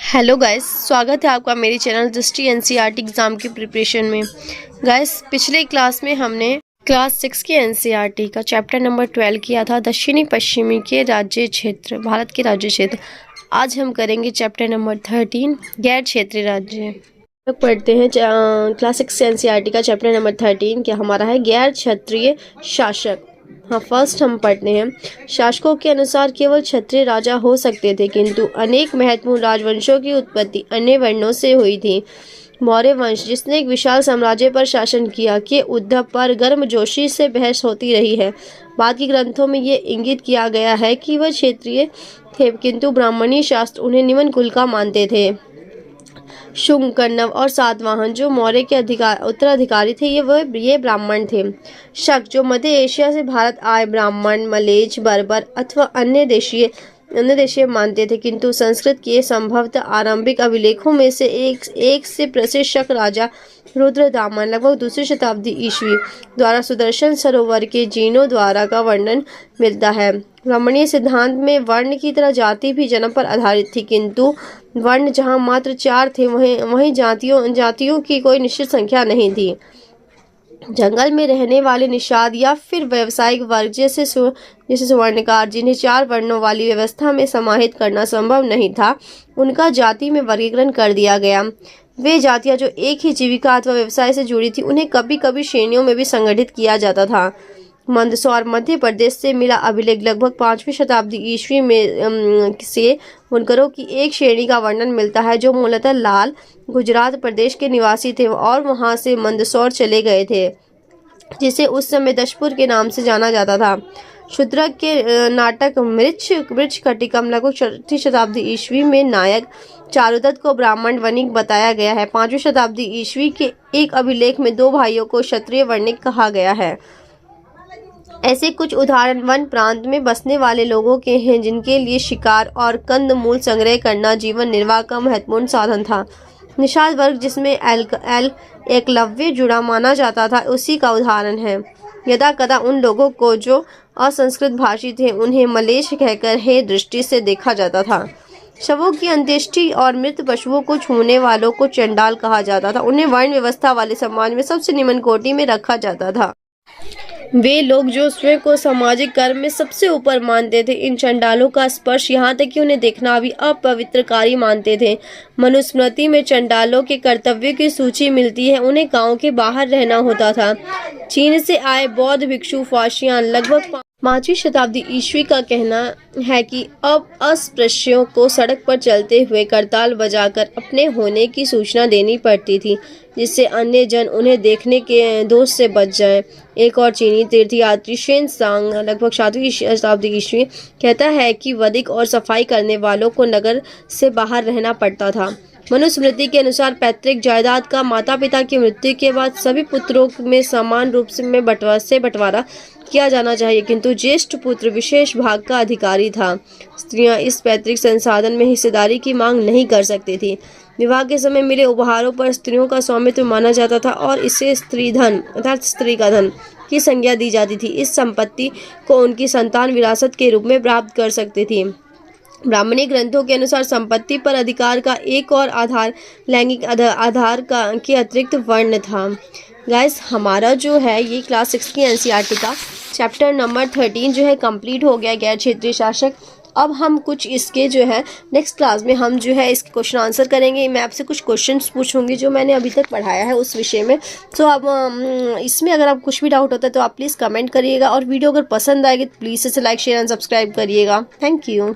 Hello guys, स्वागत है आपका मेरे चैनल दृष्टि एनसीईआरटी एग्ज़ाम की प्रिपरेशन में। गाइस, पिछले क्लास में हमने क्लास 6 के एनसीईआरटी का चैप्टर नंबर 12 किया था, दक्षिणी पश्चिमी के राज्य क्षेत्र, भारत के राज्य क्षेत्र। आज हम करेंगे चैप्टर नंबर 13, गैर क्षेत्रीय राज्य। पढ़ते हैं क्लास 6 एनसीईआरटी का चैप्टर नंबर 13, क्या हमारा है गैर क्षेत्रीय शासक। हाँ, फर्स्ट हम पढ़ते हैं। शासकों के अनुसार केवल क्षत्रिय राजा हो सकते थे, किंतु अनेक महत्वपूर्ण राजवंशों की उत्पत्ति अन्य वर्णों से हुई थी। मौर्य वंश, जिसने एक विशाल साम्राज्य पर शासन किया, के उद्भव पर गर्मजोशी से बहस होती रही है। बाद के ग्रंथों में ये इंगित किया गया है कि वह क्षत्रिय थे, किंतु ब्राह्मणी शास्त्र उन्हें निम्न कुल का मानते थे। शुंग, कण्व और सातवाहन जो मौर्य के उत्तराधिकारी थे, ये ब्राह्मण थे। शक, जो मध्य एशिया से भारत आए ब्राह्मण, मलेच, बर्बर अथवा अन्य देशीय मानते थे, किंतु संस्कृत के संभवतः आरंभिक अभिलेखों में से एक से प्रसिद्ध शक राजा रुद्रदामन लगभग दूसरी शताब्दी ईस्वी द्वारा सुदर्शन सरोवर के जीर्णोद्वार का वर्णन मिलता है। ब्राह्मणीय सिद्धांत में वर्ण की तरह जाति भी जन्म पर आधारित थी, किंतु वर्ण जहाँ मात्र 4 थे, वहीं जातियों की कोई निश्चित संख्या नहीं थी। जंगल में रहने वाले निषाद या फिर व्यावसायिक वर्ग जैसे स्वर्णकार, जिन्हें 4 वर्णों वाली व्यवस्था में समाहित करना संभव नहीं था, उनका जाति में वर्गीकरण कर दिया गया। वे जातियां जो एक ही जीविका अथवा व्यवसाय से जुड़ी थी, उन्हें कभी कभी श्रेणियों में भी संगठित किया जाता था। मंदसौर, मध्य प्रदेश से मिला अभिलेख लगभग 5वीं शताब्दी ईस्वी में से बुनकरों की एक श्रेणी का वर्णन मिलता है, जो मूलतः लाल गुजरात प्रदेश के निवासी थे और वहां से मंदसौर चले गए थे, जिसे उस समय दशपुर के नाम से जाना जाता था। शूद्रक के नाटक मृच्छ कटिकम लगभग 4वीं शताब्दी ईस्वी में नायक चारुदत्त को ब्राह्मण वणिक बताया गया है। 5वीं शताब्दी ईस्वी के एक अभिलेख में 2 भाइयों को क्षत्रिय वणिक कहा गया है। ऐसे कुछ उदाहरण वन प्रांत में बसने वाले लोगों के हैं, जिनके लिए शिकार और कंदमूल संग्रह करना जीवन निर्वाह का महत्वपूर्ण साधन था। निषाद वर्ग, जिसमें एकलव्य जुड़ा माना जाता था, उसी का उदाहरण है। यदा कदा उन लोगों को जो असंस्कृत भाषी थे, उन्हें मलेच्छ कहकर हे दृष्टि से देखा जाता था। शवों की अंत्येष्टि और मृत पशुओं को छूने वालों को चंडाल कहा जाता था। उन्हें वर्ण व्यवस्था वाले समाज में सबसे निम्न कोटि में रखा जाता था। वे लोग जो स्वयं को सामाजिक कर्म में सबसे ऊपर मानते थे, इन चंडालों का स्पर्श यहाँ तक कि उन्हें देखना भी अपवित्रकारी मानते थे। मनुस्मृति में चंडालों के कर्तव्य की सूची मिलती है। उन्हें गांव के बाहर रहना होता था। चीन से आए बौद्ध भिक्षु फाशियान लगभग 5वीं शताब्दी ईस्वी का कहना है कि अब अस्पृश्यों को सड़क पर चलते हुए करताल बजाकर अपने होने की सूचना देनी पड़ती थी, जिससे अन्य जन उन्हें देखने के दोष से बच जाएं। एक और चीनी तीर्थयात्री शेन सांग लगभग 7वीं शताब्दी ईस्वी कहता है कि वधिक और सफाई करने वालों को नगर से बाहर रहना पड़ता था। मनुस्मृति के अनुसार पैतृक जायदाद का माता पिता की मृत्यु के बाद सभी पुत्रों में समान रूप से बंटवारा किया जाना चाहिए, किंतु ज्येष्ठ पुत्र विशेष भाग का अधिकारी था। स्त्रियां इस पैतृक संसाधन में हिस्सेदारी की मांग नहीं कर सकती थी। विवाह के समय मिले उपहारों पर स्त्रियों का स्वामित्व माना जाता था और इसे स्त्री धन अर्थात स्त्री का धन की संज्ञा दी जाती थी। इस संपत्ति को उनकी संतान विरासत के रूप में प्राप्त कर सकती थी। ब्राह्मणी ग्रंथों के अनुसार संपत्ति पर अधिकार का एक और आधार लैंगिक आधार के अतिरिक्त वर्ण था। गाइस, हमारा जो है ये क्लास 6 की एनसीईआरटी का चैप्टर नंबर 13 जो है कंप्लीट हो गया, गैर क्षेत्रीय शासक। अब हम कुछ इसके जो है नेक्स्ट क्लास में हम जो है इसके क्वेश्चन आंसर करेंगे। मैं आपसे कुछ क्वेश्चंस पूछूंगी जो मैंने अभी तक पढ़ाया है उस विषय में। तो अब इसमें अगर आप कुछ भी डाउट होता है तो आप प्लीज़ कमेंट करिएगा, और वीडियो अगर पसंद आएगी तो प्लीज़ इसे लाइक, शेयर एंड सब्सक्राइब करिएगा। Thank you.